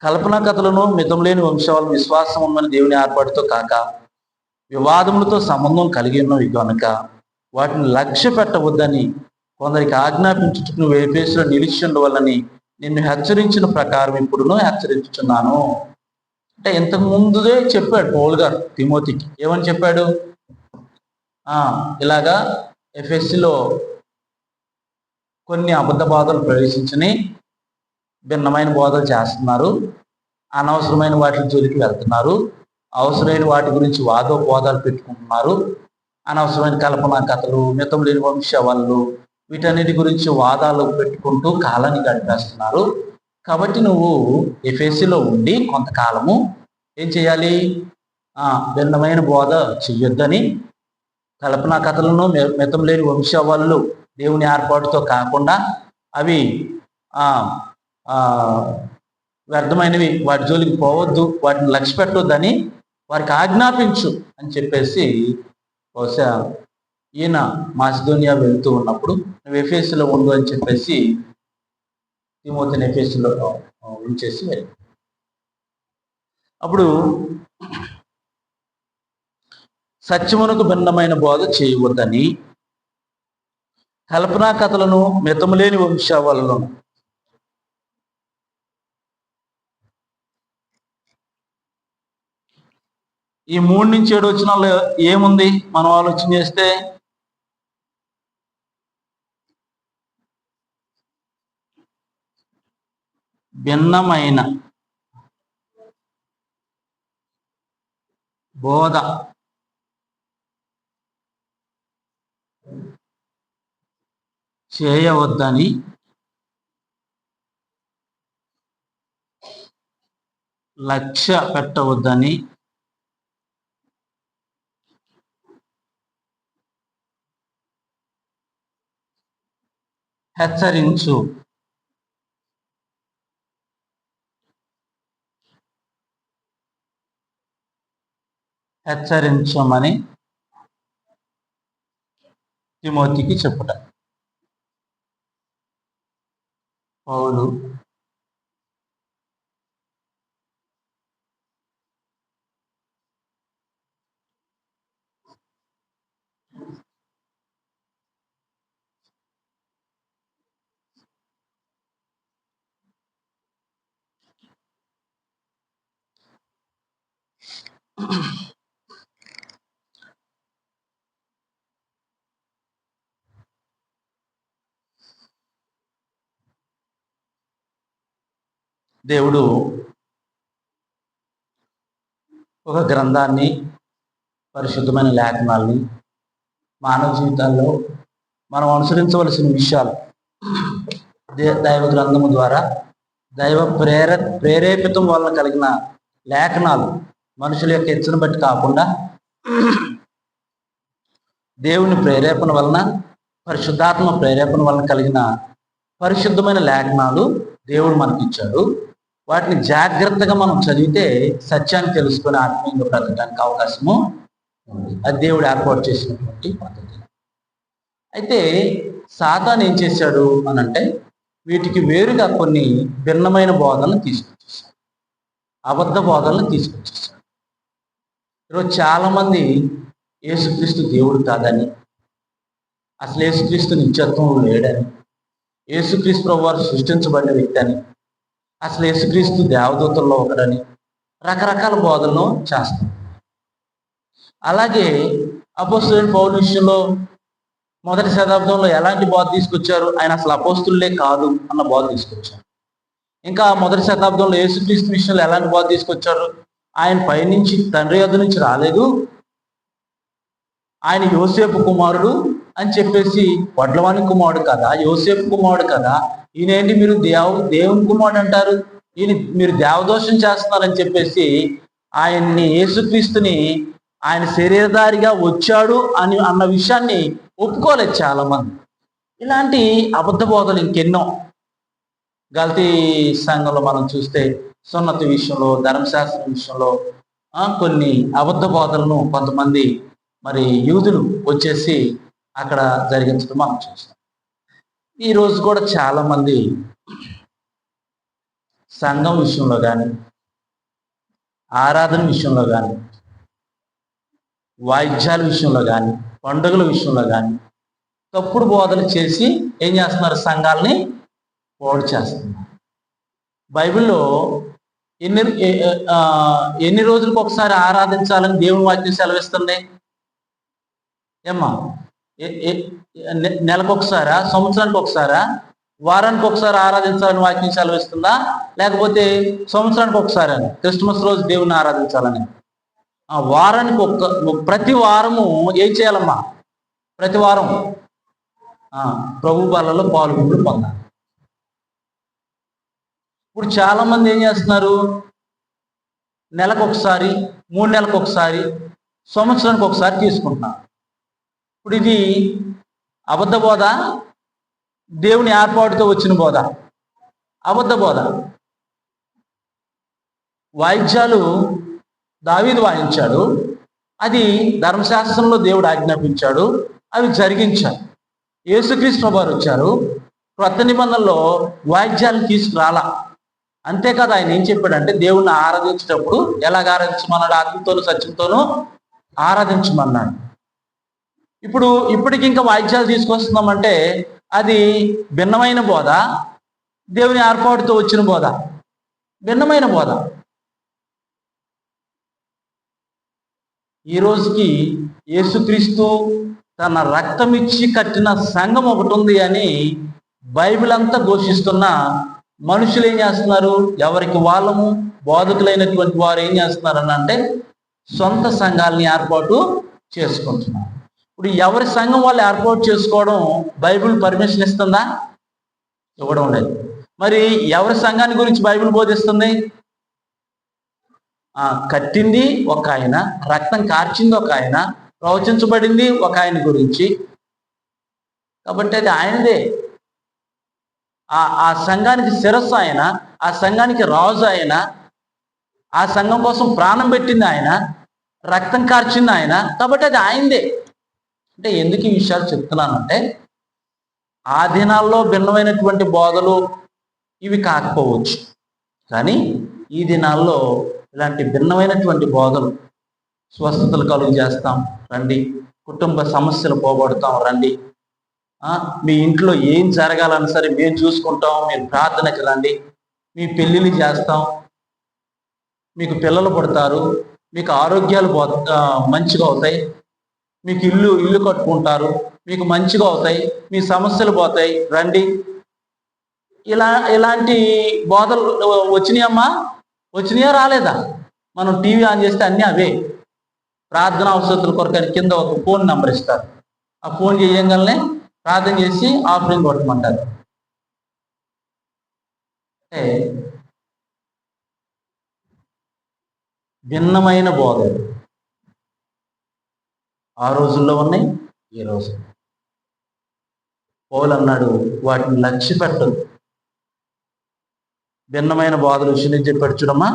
కల్పనా కథలను, మితం లేని వంశాలను, విశ్వాసం ఉన్న దేవుని ఏర్పాటుతో కాక వివాదములతో సంబంధం కలిగి ఉన్నవి కనుక వాటిని లక్ష్య పెట్టవద్దని కొందరికి ఆజ్ఞాపించుటకు నువ్వు ఎఫెసులో నిలిచి ఉండవలని నిన్ను హెచ్చరించిన ప్రకారం ఇప్పుడును హెచ్చరించుచున్నాను. అంటే ఇంతకు ముందుదే చెప్పాడు పౌలు గారు తిమోతికి. ఏమని చెప్పాడు? ఇలాగా ఎఫెసీలో కొన్ని అబద్ధ బోధలు ప్రవేశించని భిన్నమైన బోధలు చేస్తున్నారు, అనవసరమైన వాటి జోలికి వెళ్తున్నారు, అవసరమైన వాటి గురించి వాదోపవాదాలు పెట్టుకుంటున్నారు, అనవసరమైన కల్పనా కథలు, మితం లేని వంశావళులు, వీటన్నిటి గురించి వాదాలు పెట్టుకుంటూ కాలాన్ని గడిపేస్తున్నారు. కాబట్టి నువ్వు ఎఫెసీలో ఉండి కొంతకాలము ఏం చేయాలి? భిన్నమైన బోధ చెయ్యొద్దని, కల్పనా కథలను, మితం లేని వంశావళులు దేవుని ఏర్పాటుతో కాకుండా అవి వ్యర్థమైనవి, వాటి జోలికి పోవద్దు, వాటిని లక్ష్య పెట్టొద్దని వారికి ఆజ్ఞాపించు అని చెప్పేసి బహుశా ఈయన మాసిదోనియా వెళ్తూ ఉన్నప్పుడు నువ్వు ఎఫెసులో ఉండు అని చెప్పేసి తిమోతిని ఎఫెసులో ఉంచేసి వెళ్ళి అప్పుడు సత్యమునకు భిన్నమైన బోధ చేయవద్దని కల్పనా కథలను మితములేని వంశావళులను ఈ 3 నుంచి 7 వచనాల్లో ఏముంది మనం ఆలోచన చేస్తే? భిన్నమైన బోధ చేయవద్దని లక్ష్య పెట్టవద్దని హెచ్చరించమని తిమోతికి చెప్పుట. పౌలు దేవుడు ఒక గ్రంథాన్ని, పరిశుద్ధమైన లేఖనాల్ని మానవ జీవితాల్లో మనం అనుసరించవలసిన విషయాలు దైవ గ్రంథము ద్వారా దైవ ప్రేరేపితం వలన కలిగిన లేఖనాలు మనుషుల యొక్క హెచ్చరికను బట్టి కాకుండా దేవుని ప్రేరేపణ వలన, పరిశుద్ధాత్మ ప్రేరేపణ వలన కలిగిన పరిశుద్ధమైన లేఖనాలు దేవుడు మనకిచ్చాడు. వాటిని జాగ్రత్తగా మనం చదివితే సత్యాన్ని తెలుసుకుని ఆత్మీయంగా బ్రతకడానికి అవకాశము ఉంది. అది దేవుడు ఏర్పాటు చేసినటువంటి పద్ధతి. అయితే సాతాను ఏం చేశాడు అనంటే వీటికి వేరుగా కొన్ని భిన్నమైన బోధనలు తీసుకొచ్చేసాడు, అబద్ధ బోధనలు తీసుకొచ్చేసాడు. ఈరోజు చాలామంది యేసుక్రీస్తు దేవుడు కాదని, అసలు యేసుక్రీస్తు నిత్యత్వం లేడని, యేసుక్రీస్తు ప్రభు వారు సృష్టించబడిన వ్యక్తి అని, అసలు యేసుక్రీస్తు దేవదూతల్లో ఒకడని రకరకాల బోధనలు చేస్తారు. అలాగే అపోస్తలుడైన పౌలు విషయంలో మొదటి శతాబ్దంలో ఎలాంటి బోధ తీసుకొచ్చారు? ఆయన అసలు అపోస్తులే కాదు అన్న బోధ తీసుకొచ్చారు. ఇంకా మొదటి శతాబ్దంలో యేసుక్రీస్తు విషయంలో ఎలాంటి బోధ తీసుకొచ్చారు? ఆయన పైనుంచి తండ్రి యొద్ద నుంచి రాలేదు, ఆయన యోసేపు కుమారుడు అని చెప్పేసి, వడ్లవాని కుమారుడు కదా, యోసేపు కుమారుడు కదా, ఈయనేంటి మీరు దేవుని కుమారుడు అంటారు, ఈయన మీరు దేవదోషం చేస్తున్నారని చెప్పేసి ఆయన్ని, యేసుక్రీస్తుని ఆయన శరీరధారిగా వచ్చాడు అని అన్న విషయాన్ని ఒప్పుకోలేదు చాలామంది. ఇలాంటి అబద్ధ బోధలు ఇంకెన్నో గల్తీ సంఘంలో మనం చూస్తే సున్నతి విషయంలో, ధర్మశాస్త్రం విషయంలో కొన్ని అబద్ధ బోధలను కొంతమంది మరి యూదులు వచ్చేసి అక్కడ జరిగించడం మనం చూస్తాం. ఈరోజు కూడా చాలామంది సంఘం విషయంలో కానీ, ఆరాధన విషయంలో కానీ, వాయిద్యాల విషయంలో కానీ, పండుగల విషయంలో కానీ తప్పుడు బోధలు చేసి ఏం చేస్తున్నారు? సంఘాలని పాడు చేస్తున్నారు. బైబిల్లో ఎన్ని రోజులకు ఒకసారి ఆరాధించాలని దేవుని వాక్యం సెలవిస్తుంది? ఏమ్మా, నెలకు ఒకసారా, సంవత్సరానికి ఒకసారా, వారానికి ఒకసారి ఆరాధించాలని వాక్యం సెలవిస్తుందా? లేకపోతే సంవత్సరానికి ఒకసారి అని, క్రిస్మస్ రోజు దేవుని ఆరాధించాలని? వారానికి ప్రతి వారము ఏం చేయాలమ్మా? ప్రతి వారం ప్రభు బలలో పాల్గొంటూ పొందాలి. ఇప్పుడు చాలా మంది ఏం చేస్తున్నారు? నెలకు ఒకసారి, 3 నెలలకు ఒకసారి, సంవత్సరానికి ఒకసారి తీసుకుంటున్నారు. ఇప్పుడు ఇది అబద్ధ బోధ, దేవుని ఏర్పాటుతో వచ్చిన బోధ, అబద్ధ బోధ. వాయిద్యాలు దావీదు వాయించాడు, అది ధర్మశాస్త్రంలో దేవుడు ఆజ్ఞాపించాడు, అవి జరిగించారు. యేసుక్రీస్తు వారు వచ్చారు, క్రొత్త నిబంధనలో వాయిద్యాలను తీసుకురాలా. అంతేకాదు, ఆయన ఏం చెప్పాడంటే దేవుణ్ణి ఆరాధించేటప్పుడు ఎలాగ ఆరాధించమన్నాడు? ఆత్మతోనూ సత్యంతోనూ ఆరాధించమన్నాడు. ఇప్పటికి ఇంకా వాయిద్యాలు తీసుకొస్తున్నామంటే అది భిన్నమైన బోధ, దేవుని ఏర్పాటుతో వచ్చిన బోధ, భిన్నమైన బోధ. ఈ రోజుకి యేసుక్రీస్తు తన రక్తం ఇచ్చి కట్టిన సంఘం ఒకటి ఉంది అని బైబిల్ అంతా ఘోషిస్తున్న మనుషులు ఏం చేస్తున్నారు? ఎవరికి వాళ్ళము బోధకులైనటువంటి వారు ఏం చేస్తున్నారని అంటే సొంత సంఘాలని ఏర్పాటు చేసుకుంటున్నారు. ఇప్పుడు ఎవరి సంఘం వాళ్ళు ఏర్పాటు చేసుకోవడం బైబిల్ పర్మిషన్ ఇస్తుందా? ఇవ్వడం లేదు. మరి ఎవరి సంఘాన్ని గురించి బైబిల్ బోధిస్తుంది? కట్టింది ఒక ఆయన, రక్తం కార్చింది ఒక ఆయన, ప్రవచించబడింది ఒక ఆయన గురించి. కాబట్టి అది ఆయనదే. ఆ సంఘానికి శిరస్సు ఆయన, ఆ సంఘానికి రాజు ఆయన, ఆ సంఘం కోసం ప్రాణం పెట్టింది ఆయన, రక్తం కార్చింది ఆయన. కాబట్టి అది ఆయనదే. అంటే ఎందుకు ఈ విషయాలు చెప్తున్నానంటే ఆ దినాల్లో భిన్నమైనటువంటి బోధలు ఇవి కాకపోవచ్చు, కానీ ఈ దినాల్లో ఇలాంటి భిన్నమైనటువంటి బోధలు, స్వస్థతలు కలుగు చేస్తాం రండి, కుటుంబ సమస్యలు పోగొడతాం రండి, మీ ఇంట్లో ఏం జరగాలన్నా సరే మేము చూసుకుంటాం, మీరు ప్రార్థనకి రండి, మీ పెళ్ళిళ్ళు చేస్తాం, మీకు పిల్లలు పుడతారు, మీకు ఆరోగ్యాలు మంచిగా అవుతాయి, మీకు ఇల్లు కట్టుకుంటారు, మీకు మంచిగా అవుతాయి, మీ సమస్యలు పోతాయి రండి. ఇలాంటి బోధలు వచ్చినాయమ్మా? వచ్చినాయా రాలేదా? మనం టీవీ ఆన్ చేస్తే అన్నీ అవే. ప్రార్థన అవసరతల కొరకని కింద ఒక ఫోన్ నెంబర్ ఇస్తారు. ఆ ఫోన్ చేయగానే ప్రార్థన చేసి ఆఫరింగ్ కొట్టమంటారు. అంటే భిన్నమైన బోధలు ఆ రోజుల్లో ఉన్నాయి, ఈ రోజు. పౌలు అన్నాడు, వాటిని లక్ష్య పెట్టదు. భిన్నమైన బోధలు విషయం చెప్పాడు చూడమ్మా.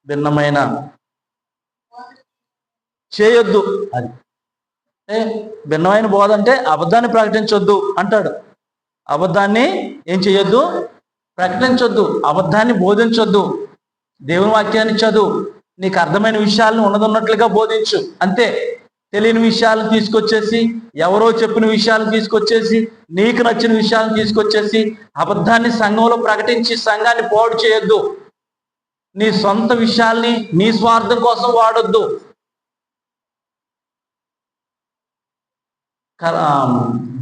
భిన్నమైన చేయొద్దు. అది భిన్నమైన బోధ అంటే అబద్ధాన్ని ప్రకటించొద్దు అంటాడు. అబద్ధాన్ని ఏం చేయొద్దు? ప్రకటించొద్దు, అబద్ధాన్ని బోధించొద్దు. దేవుని వాక్యాన్ని చదువు, నీకు అర్థమైన విషయాలను ఉన్నదన్నట్లుగా బోధించు, అంతే. తెలియని విషయాలను తీసుకొచ్చేసి, ఎవరో చెప్పిన విషయాలను తీసుకొచ్చేసి, నీకు నచ్చిన విషయాలను తీసుకొచ్చేసి అబద్ధాన్ని సంఘంలో ప్రకటించి సంఘాన్ని పాడు చేయొద్దు. నీ సొంత విషయాల్ని నీ స్వార్థం కోసం వాడొద్దు.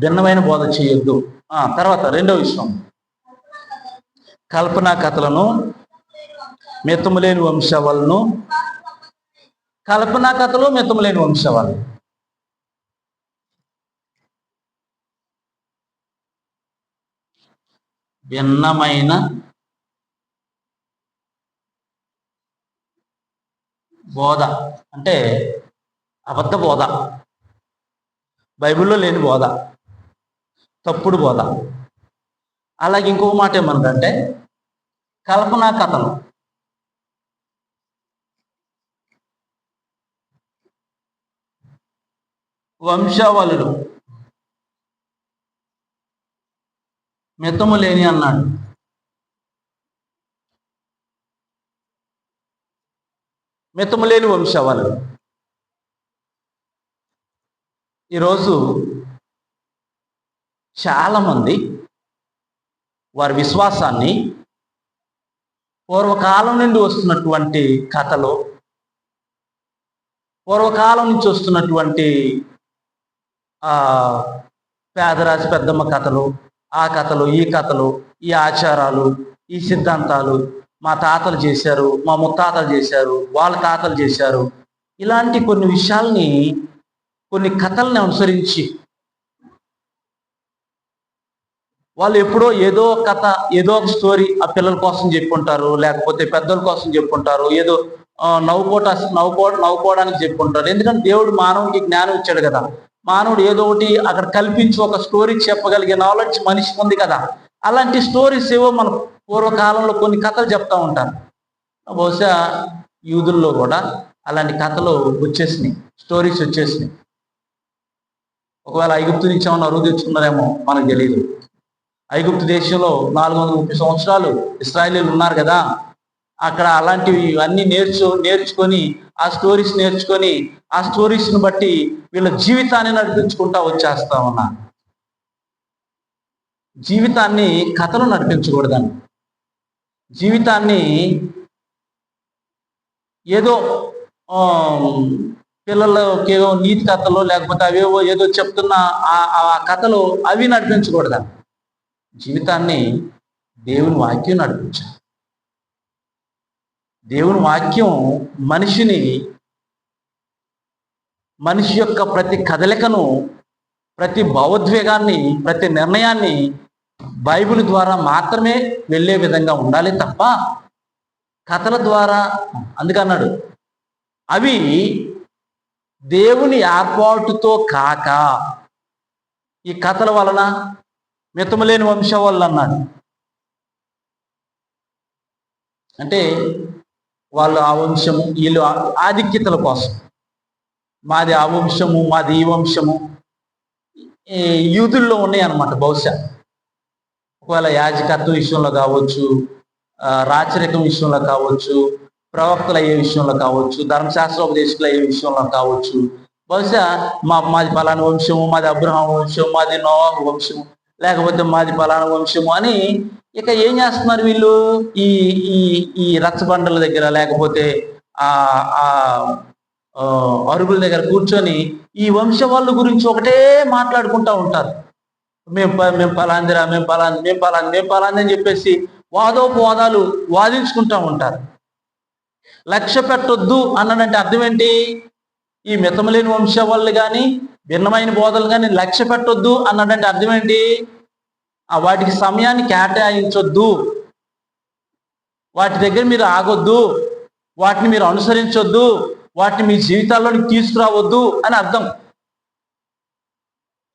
భిన్నమైన బోధ చేయొద్దు. తర్వాత రెండో విషయం, కల్పనా కథలను, మితములేని వంశావళులను. కల్పనా కథలు, మితములేని వంశావళి. భిన్నమైన బోధ అంటే అబద్ధ బోధ, బైబిల్లో లేని బోధ, తప్పుడు బోధ. అలాగే ఇంకొక మాట ఏమన్నదంటే కల్పనా కథలు. వంశావళులు, మితము లేని అన్నాడు. మితము లేని వంశావళులు. ఈరోజు చాలామంది వారి విశ్వాసాన్ని పూర్వకాలం నుండి వస్తున్నటువంటి కథలు, పూర్వకాలం నుంచి వస్తున్నటువంటి పేదరాజు పెద్దమ్మ కథలు, ఆ కథలు, ఈ కథలు, ఈ ఆచారాలు, ఈ సిద్ధాంతాలు, మా తాతలు చేశారు, మా ముత్తాతలు చేశారు, వాళ్ళ తాతలు చేశారు, ఇలాంటి కొన్ని విషయాల్ని, కొన్ని కథల్ని అనుసరించి వాళ్ళు ఎప్పుడో ఏదో కథ, ఏదో ఒక స్టోరీ ఆ పిల్లల కోసం చెప్పుకుంటారు, లేకపోతే పెద్దల కోసం చెప్పుకుంటారు, ఏదో నవ్వుకోవడానికి చెప్పుకుంటారు. ఎందుకంటే దేవుడు మానవుడికి జ్ఞానం ఇచ్చాడు కదా. మానవుడు ఏదో ఒకటి అక్కడ కల్పించి ఒక స్టోరీ చెప్పగలిగే నాలెడ్జ్ మనిషికి ఉంది కదా. అలాంటి స్టోరీస్ ఏవో మన పూర్వకాలంలో కొన్ని కథలు చెప్తా ఉంటారు. బహుశా యూదుల్లో కూడా అలాంటి కథలు వచ్చేసినాయి, స్టోరీస్ వచ్చేసినాయి. ఒకవేళ ఐగుప్తు నుంచి ఏమన్నా అరువు తెచ్చుకున్నారేమో మనకు తెలియదు. ఐగుప్తు దేశంలో 430 సంవత్సరాలు ఇశ్రాయేలీలు ఉన్నారు కదా, అక్కడ అలాంటివి అన్నీ నేర్చుకొని ఆ స్టోరీస్ నేర్చుకొని ఆ స్టోరీస్ని బట్టి వీళ్ళ జీవితాన్ని నడిపించుకుంటా వచ్చేస్తా ఉన్నారు. జీవితాన్ని కథలు నడిపించకూడదని, జీవితాన్ని ఏదో పిల్లలకి ఏదో నీతి కథలు లేకపోతే అవేవో ఏదో చెప్తున్న ఆ కథలు అవి నడిపించకూడదని, జీవితాన్ని దేవుని వాక్యం నడిపించాలి. దేవుని వాక్యం మనిషి యొక్క ప్రతి కదలికను, ప్రతి భావోద్వేగాన్ని, ప్రతి నిర్ణయాన్ని బైబిల్ ద్వారా మాత్రమే వెళ్ళే విధంగా ఉండాలి తప్ప కథల ద్వారా, అందుకన్నాడు అవి దేవుని ఏర్పాటుతో కాక ఈ కథల వలన మితములేని వంశం వల్ల అన్నాడు. అంటే వాళ్ళు ఆ వంశము, వీళ్ళు ఆధిక్యతల కోసం, మాది ఆ వంశము, మాది ఈ వంశము, యూదుల్లో ఉన్నాయి అన్నమాట. బహుశా ఒకవేళ యాజకత్వ విషయంలో కావచ్చు, రాచరికం విషయంలో కావచ్చు, ప్రవక్తలు అయ్యే విషయంలో కావచ్చు, ధర్మశాస్త్రోపదేశకులు అయ్యే విషయంలో కావచ్చు, బహుశా మాది పలానా వంశము, మాది అబ్రహాం వంశం, మాది నోవాహు వంశము, లేకపోతే మాది పలానా వంశము అని ఇక ఏం చేస్తున్నారు వీళ్ళు, ఈ ఈ ఈ రచ్చబండల దగ్గర లేకపోతే ఆ అరుగుల దగ్గర కూర్చొని ఈ వంశ వాళ్ళ గురించి ఒకటే మాట్లాడుకుంటూ ఉంటారు. మేము పలాందిరా, మేము పలాంది అని చెప్పేసి వాదోపవాదాలు వాదించుకుంటూ ఉంటారు. లక్ష్య పెట్టొద్దు అన్నాడంటే అర్థం ఏంటి? ఈ మితములేని వంశ వాళ్ళు కానీ భిన్నమైన బోధలు కానీ లక్ష్య పెట్టొద్దు అన్నాడంటే అర్థం ఏంటి? వాటికి సమయాన్ని కేటాయించొద్దు, వాటి దగ్గర మీరు ఆగొద్దు, వాటిని మీరు అనుసరించొద్దు, వాటిని మీ జీవితాల్లోకి తీసుకురావద్దు అని అర్థం.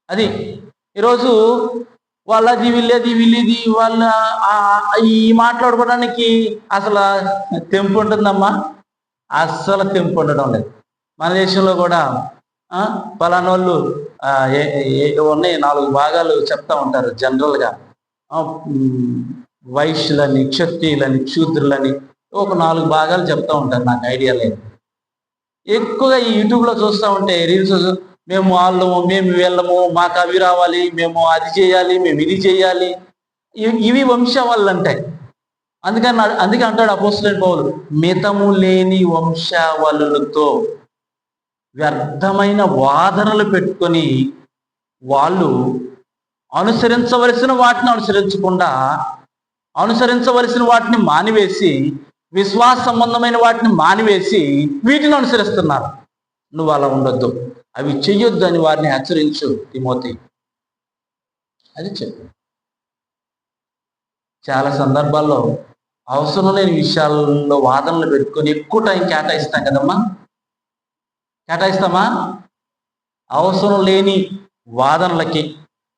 అది ఈరోజు వాళ్ళది వీళ్ళది వాళ్ళ ఈ మాట్లాడుకోవడానికి అసలు తెంపు ఉంటుందమ్మా? అస్సలు తెంపు ఉండడం లేదు. మన దేశంలో కూడా పలానా వాళ్ళు ఉన్నాయి 4 భాగాలు చెప్తా ఉంటారు జనరల్గా. వైశ్యులని, క్షత్రియులని, క్షూద్రులని ఒక 4 భాగాలు చెప్తా ఉంటారు. నాకు ఐడియా లేదు. ఎక్కువగా ఈ యూట్యూబ్లో చూస్తూ ఉంటే రీల్స్, మేము వాళ్ళము, మేము వీళ్ళము, మాకు అవి రావాలి, మేము అది చేయాలి, మేము ఇది చేయాలి, ఇవి వంశావళులు అంటాయి. అందుకే అంటాడు అపోస్తలుడైన పౌలు, మితము లేని వంశావళులతో వ్యర్థమైన వాదనలు పెట్టుకొని వాళ్ళు అనుసరించవలసిన వాటిని అనుసరించకుండా, అనుసరించవలసిన వాటిని మానివేసి, విశ్వాస సంబంధమైన వాటిని మానివేసి వీటిని అనుసరిస్తున్నారు. నువ్వు అలా ఉండొద్దు, అవి చెయ్యొద్దు అని వారిని హెచ్చరించు తిమోతి. అది చెప్పు. చాలా సందర్భాల్లో అవసరం లేని విషయాల్లో వాదనలు పెట్టుకొని ఎక్కువ టైం కేటాయిస్తాం కదమ్మా. కేటాయిస్తామా? అవసరం లేని వాదనలకి,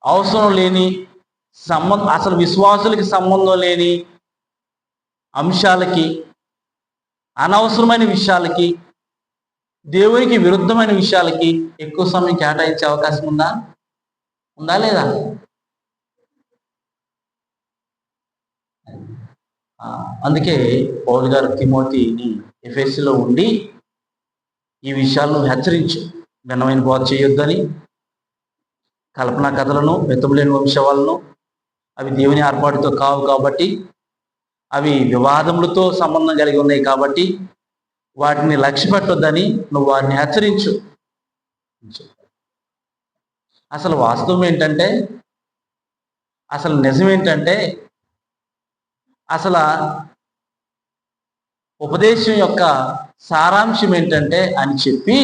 అవసరం లేని అసలు విశ్వాసులకి సంబంధం లేని అంశాలకి, అనవసరమైన విషయాలకి, దేవునికి విరుద్ధమైన విషయాలకి ఎక్కువ సమయం కేటాయించే అవకాశం ఉందా లేదా? అందుకే పౌలు గారు తిమోతిని ఎఫెసీలో ఉండి ఈ విషయాలను హెచ్చరించు, భిన్నమైన బోధ చేయొద్దని, కల్పనా కథలను, మితములేని వంశవాళ్ళను, అవి దేవుని ఏర్పాటుతో కావు కాబట్టి, అవి వివాదములతో సంబంధం కలిగి ఉన్నాయి కాబట్టి వాటిని లక్ష్య పెట్టొద్దని నువ్వు వారిని హెచ్చరించు. అసలు వాస్తవం ఏంటంటే, అసలు నిజం ఏంటంటే, అసలు ఉపదేశం యొక్క సారాంశం ఏంటంటే అని చెప్పి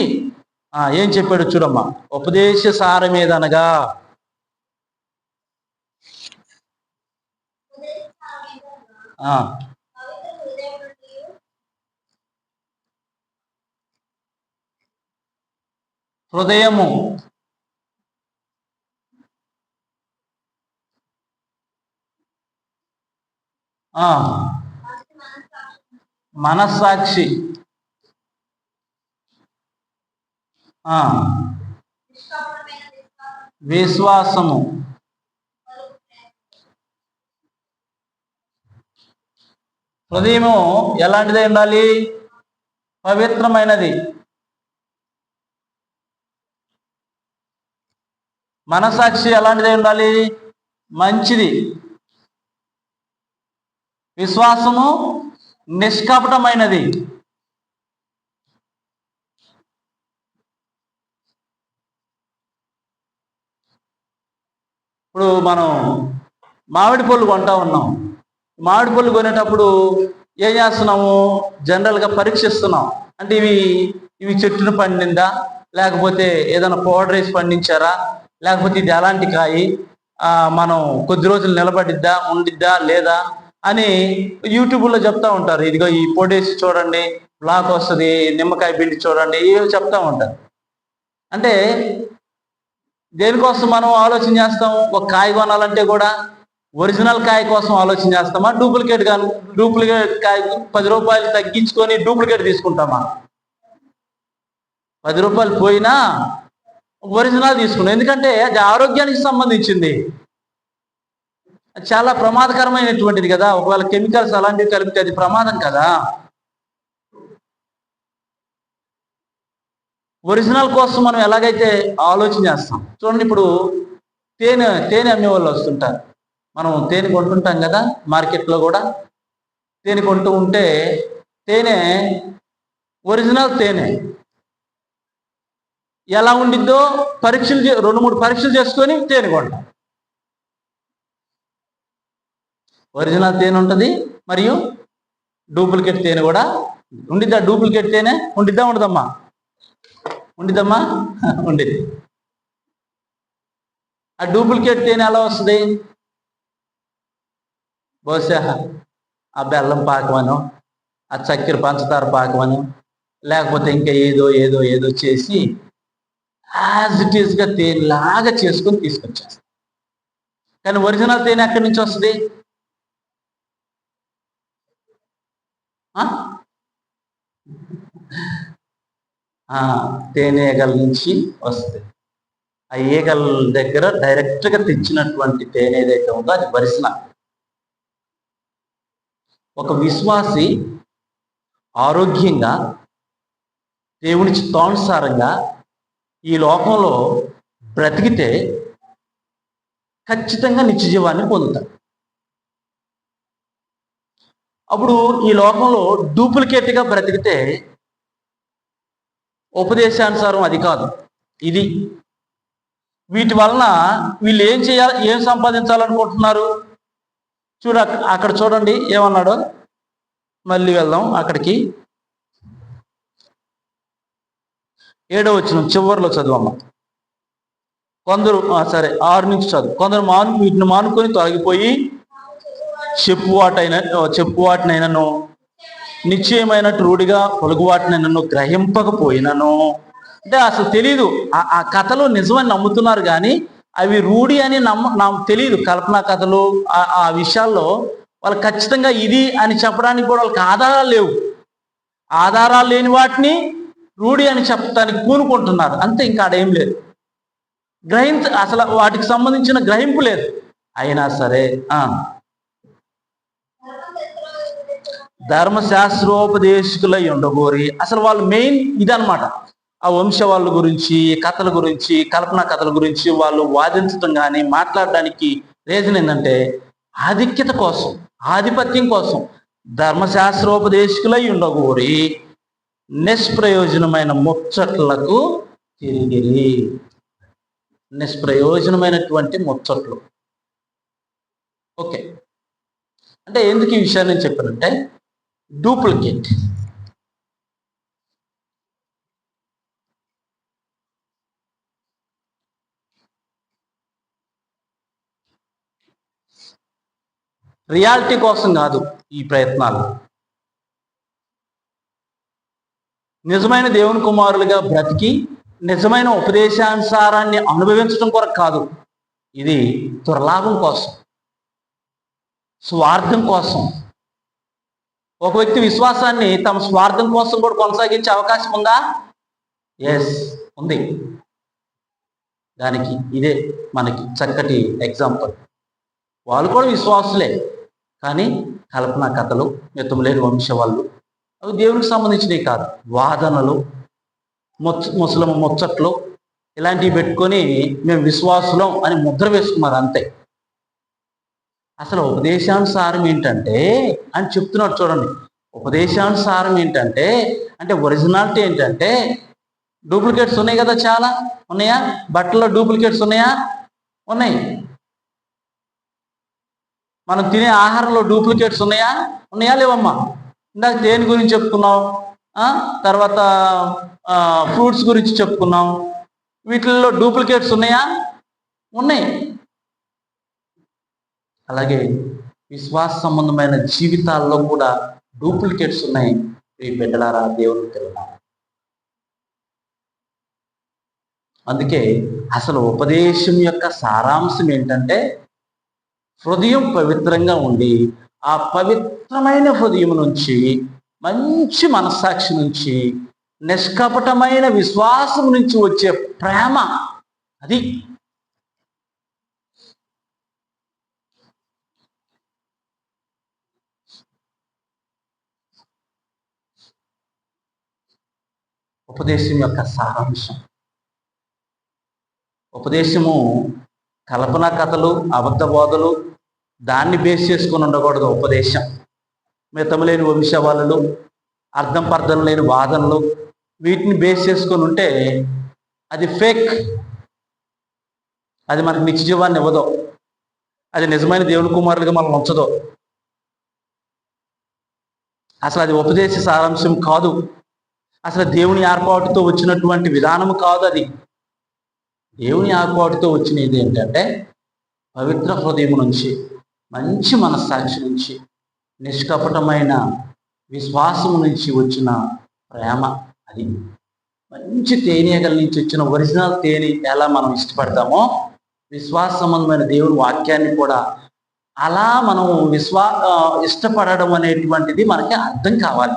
ఏం చెప్పాడు చూడమ్మా. ఉపదేశ సారమేదనగా, హృదయము, మనస్సాక్షి, విశ్వాసము హృదయము ఎలాంటిదై ఉండాలి? పవిత్రమైనది. మనసాక్షి ఎలాంటిదై ఉండాలి? మంచిది. విశ్వాసము నిష్కపటమైనది. ఇప్పుడు మనం మామిడి పళ్ళు కొంటా ఉన్నాం. మామిడి పళ్ళు కొనేటప్పుడు ఏం చేస్తున్నాము? జనరల్గా పరీక్షిస్తున్నాం. అంటే ఇవి చెట్టును పండిందా, లేకపోతే ఏదైనా పౌడర్ వేసి పండించారా, లేకపోతే ఇది ఎలాంటి కాయి, మనం కొద్ది రోజులు నిలబడిద్దా, ఉండిద్దా లేదా అని యూట్యూబ్లో చెప్తా ఉంటారు. ఇదిగో ఈ పొడేసి చూడండి, బ్లాక్ వస్తుంది, నిమ్మకాయ పిండి చూడండి, ఇవి చెప్తా ఉంటారు. అంటే దేనికోసం మనం ఆలోచన చేస్తాం? ఒక కాయ కొనాలంటే కూడా ఒరిజినల్ కాయ కోసం ఆలోచన చేస్తామా? డూప్లికేట్ కాయ 10 రూపాయలు తగ్గించుకొని డూప్లికేట్ తీసుకుంటామా? 10 రూపాయలు పోయినా ఒరిజినల్ తీసుకున్నాం. ఎందుకంటే అది ఆరోగ్యానికి సంబంధించింది, చాలా ప్రమాదకరమైనటువంటిది కదా. ఒకవేళ కెమికల్స్ అలాంటివి కలిపితే అది ప్రమాదం కదా. ఒరిజినల్ కోసం మనం ఎలాగైతే ఆలోచన చేస్తాం. చూడండి, ఇప్పుడు తేనె అమ్మే వాళ్ళు వస్తుంటారు. మనం తేనె కొంటుంటాం కదా, మార్కెట్లో కూడా తేనె కొంటూ ఉంటే తేనె ఒరిజినల్ తేనె ఎలా ఉండిద్దో 2-3 పరీక్షలు చేసుకొని తేనె కొంటాం. ఒరిజినల్ తేనె ఉంటుంది, మరియు డూప్లికేట్ తేనె కూడా ఉండిద్దా? డూప్లికేట్ తేనె ఉండిద్దా? ఉండదమ్మా? ఉండిద్ది. ఆ డూప్లికేట్ తేనె ఎలా వస్తుంది? బహుశా ఆ బెల్లం పాకమనో, ఆ చక్కెర పంచదార పాకమనో, లేకపోతే ఇంకా ఏదో చేసి యాజ్ ఇట్ ఈస్గా తేనెలాగా చేసుకొని తీసుకొచ్చేస్తాం. కానీ ఒరిజినల్ తేనె ఎక్కడి నుంచి వస్తుంది? తేనెగల నుంచి వస్తుంది. ఆ ఈగల దగ్గర డైరెక్ట్గా తెచ్చినటువంటి తేనె ఏదైతే ఉందో అది ఒరిజినల్. ఒక విశ్వాసి ఆరోగ్యంగా దేవుని చిత్తానుసారంగా ఈ లోకంలో బ్రతికితే ఖచ్చితంగా నిత్య జీవాన్ని పొందుతాడు. అప్పుడు ఈ లోకంలో డూప్లికేట్గా బ్రతికితే ఉపదేశానుసారం అది కాదు, ఇది. వీటి వలన వీళ్ళు ఏం సంపాదించాలనుకుంటున్నారు? అక్కడ చూడండి ఏమన్నాడో. మళ్ళీ వెళ్దాం అక్కడికి. 7వ వచనం చివరిలో చదువమ్మ. కొందరు 6 నుంచి చదువు. కొందరు వీటిని మానుకొని తొలగిపోయి చెప్పువాటినైనను నిశ్చయమైనట్టు రూఢిగా పొలుగువాటినైనను గ్రహింపకపోయినను, అంటే అసలు తెలీదు, ఆ కథలు నిజమని నమ్ముతున్నారు కానీ అవి రూఢి అని తెలియదు. కల్పనా కథలు ఆ విషయాల్లో వాళ్ళు ఖచ్చితంగా ఇది అని చెప్పడానికి కూడా వాళ్ళకి ఆధారాలు లేవు. ఆధారాలు లేని వాటిని రూఢి అని చెప్పడానికి పూనుకుంటున్నారు అంతే. ఇంకా ఆడేం లేదు, అసలు వాటికి సంబంధించిన గ్రహింపు లేదు. అయినా సరే ధర్మశాస్త్రోపదేశకులై ఉండగోరి, అసలు వాళ్ళు మెయిన్ ఇదనమాట. ఆ వంశవాళ్ళ గురించి, కథల గురించి, కల్పన కథల గురించి వాళ్ళు వాదించడం కానీ మాట్లాడడానికి రీజన్ ఏంటంటే ఆధిక్యత కోసం, ఆధిపత్యం కోసం. ధర్మశాస్త్రోపదేశకులై ఉండగోరి నిష్ప్రయోజనమైన ముచ్చట్లకు తిరిగిరి. నిష్ప్రయోజనమైనటువంటి ముచ్చట్లు. ఓకే, అంటే ఎందుకు ఈ విషయాన్ని నేను చెప్పానంటే డూప్లికేట్. రియాలిటీ కోసం కాదు ఈ ప్రయత్నాలు. నిజమైన దేవుని కుమారులుగా బ్రతికి నిజమైన ఉపదేశానుసారాన్ని అనుభవించడం కొరకు కాదు. ఇది దుర్లాభం కోసం, స్వార్థం కోసం. ఒక వ్యక్తి విశ్వాసాన్ని తమ స్వార్థం కోసం కూడా కొనసాగించే అవకాశం ఉందా? ఎస్, ఉంది. దానికి ఇదే మనకి చక్కటి ఎగ్జాంపుల్. వాళ్ళు కూడా విశ్వాసులే, కానీ కల్పనా కథలు, మితములేని వంశవాళ్ళు, అవి దేవునికి సంబంధించినవి కాదు. వాదనలు, ముసలమ ముచ్చట్లు ఇలాంటివి పెట్టుకొని మేము విశ్వాసులం అని ముద్ర వేసుకున్నారు అంతే. అసలు ఉపదేశానుసారం ఏంటంటే అని చెప్తున్నాడు చూడండి. ఉపదేశానుసారం ఏంటంటే, అంటే ఒరిజినాలిటీ ఏంటంటే, డూప్లికేట్స్ ఉన్నాయి కదా, చాలా ఉన్నాయా? బట్టల్లో డూప్లికేట్స్ ఉన్నాయా? ఉన్నాయి. మనం తినే ఆహారంలో డూప్లికేట్స్ ఉన్నాయా? ఉన్నాయా లేవమ్మా? ఇందాక దేని గురించి చెప్పుకున్నాం, తర్వాత ఫ్రూట్స్ గురించి చెప్పుకున్నాం. వీటిల్లో డూప్లికేట్స్ ఉన్నాయా? ఉన్నాయి. అలాగే విశ్వాస సంబంధమైన జీవితాల్లో కూడా డూప్లికేట్స్ ఉన్నాయి. ఈ బిడ్డలారా, దేవుని పిల్లలారా, అందుకే అసలు ఉపదేశం యొక్క సారాంశం ఏంటంటే, హృదయం పవిత్రంగా ఉండి ఆ పవిత్రమైన హృదయం నుంచి, మంచి మనస్సాక్షి నుంచి, నిష్కపటమైన విశ్వాసం నుంచి వచ్చే ప్రేమ, అది ఉపదేశం యొక్క సారాంశం. ఉపదేశము కల్పనా కథలు, అబద్ధ బోధలు దాన్ని బేస్ చేసుకొని ఉండకూడదు. ఉపదేశం మితము లేని వంశవాళ్ళు, అర్థం పర్థం లేని వాదనలు, వీటిని బేస్ చేసుకొని ఉంటే అది ఫేక్. అది మనకు నిత్య జీవాన్ని ఇవ్వదు. అది నిజమైన దేవుని కుమారులుగా మనం ఉంచదు. అసలు అది ఉపదేశ సారాంశం కాదు. అసలు దేవుని ఏర్పాటుతో వచ్చినటువంటి విధానము కాదు అది. దేవుని ఏర్పాటుతో వచ్చినది ఏంటంటే, పవిత్ర హృదయం నుంచి, మంచి మనస్సాక్షి నుంచి, నిష్కపటమైన విశ్వాసము నుంచి వచ్చిన ప్రేమ. అది మంచి తేనెగల నుంచి వచ్చిన ఒరిజినల్ తేనె ఎలా మనం ఇష్టపడతామో, విశ్వాస సంబంధమైన దేవుని వాక్యాన్ని కూడా అలా మనం ఇష్టపడడం అనేటువంటిది మనకి అర్థం కావాలి.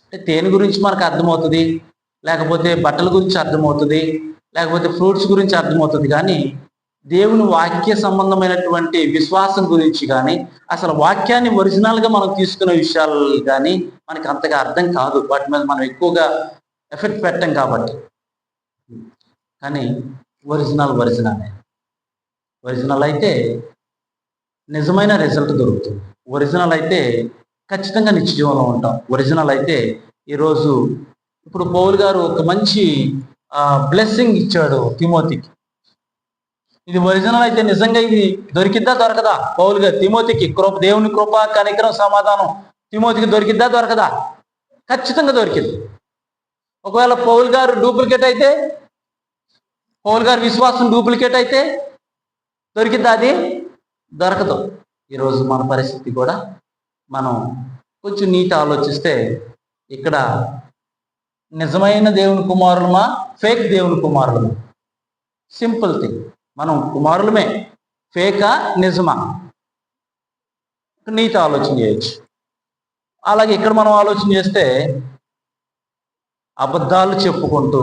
అంటే తేనె గురించి మనకు అర్థమవుతుంది, లేకపోతే బట్టల గురించి అర్థమవుతుంది, లేకపోతే ఫ్రూట్స్ గురించి అర్థమవుతుంది. కానీ దేవుని వాక్య సంబంధమైనటువంటి విశ్వాసం గురించి కానీ, అసలు వాక్యాన్ని ఒరిజినల్గా మనం తీసుకునే విషయాలు కానీ మనకి అంతగా అర్థం కాదు. వాటి మీద మనం ఎక్కువగా ఎఫెక్ట్ పెట్టం కాబట్టి. కానీ ఒరిజినల్ అయితే నిజమైన రిజల్ట్ దొరుకుతుంది. ఒరిజినల్ అయితే ఖచ్చితంగా నిత్యజీవంలో ఉంటాం. ఒరిజినల్ అయితే ఈరోజు ఇప్పుడు పౌలు గారు ఒక మంచి బ్లెస్సింగ్ ఇచ్చాడు తిమోతికి. ఇది ఒరిజినల్ అయితే నిజంగా ఇది దొరికిద్దా దొరకదా? పౌలు గారు తిమోతికి దేవుని కృప, కనికరం, సమాధానం తిమోతికి దొరికిద్దా దొరకదా? ఖచ్చితంగా దొరికింది. ఒకవేళ పౌలు గారు డూప్లికేట్ అయితే, పౌలు గారి విశ్వాసం డూప్లికేట్ అయితే దొరికిద్దా? అది దొరకదు. ఈరోజు మన పరిస్థితి కూడా మనం కొంచెం నీట్ ఆలోచిస్తే, ఇక్కడ నిజమైన దేవుని కుమారులమా, ఫేక్ దేవుని కుమారులమా? Simple thing. మనం కుమారులమే, ఫేకా నిజమా? నీట్ ఆలోచన చేయొచ్చు. అలాగే ఇక్కడ మనం ఆలోచన చేస్తే, అబద్ధాలు చెప్పుకుంటూ,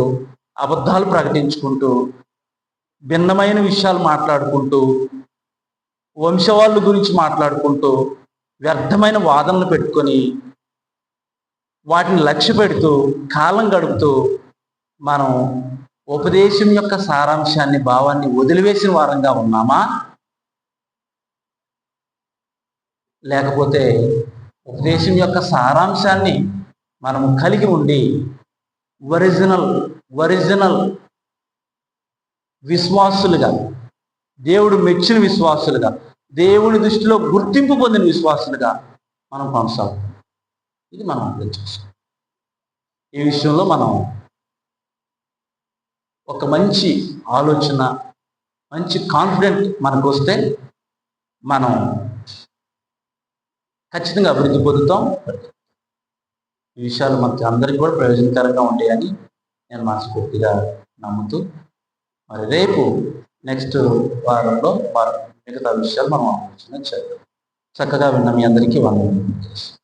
అబద్ధాలు ప్రకటించుకుంటూ, భిన్నమైన విషయాలు మాట్లాడుకుంటూ, వంశవాళ్ళ గురించి మాట్లాడుకుంటూ, వ్యర్థమైన వాదనలు పెట్టుకొని వాటిని లక్ష్య పెడుతూ కాలం గడుపుతూ మనం ఉపదేశం యొక్క సారాంశాన్ని, భావాన్ని వదిలివేసిన వారంగా ఉన్నామా? లేకపోతే ఉపదేశం యొక్క సారాంశాన్ని మనము కలిగి ఉండి ఒరిజినల్ విశ్వాసులుగా, దేవుడు మెచ్చిన విశ్వాసులుగా, దేవుని దృష్టిలో గుర్తింపు పొందిన విశ్వాసులుగా మనం కొనసాగుతాం. ఇది మనం అర్థం చేసుకోవాలి. ఈ విషయంలో మనం ఒక మంచి ఆలోచన, మంచి కాన్ఫిడెంట్ మనకు వస్తే మనం ఖచ్చితంగా అభివృద్ధి పొందుతాం. ఈ విషయాలు మనకి అందరికీ కూడా ప్రయోజనకరంగా ఉంటాయని నేను మనస్ఫూర్తిగా నమ్ముతూ, మరి రేపు నెక్స్ట్ వారంలో మిగతా విషయాలు మనం ఆలోచన చేద్దాం. చక్కగా విన్న మీ అందరికీ వందనాలు.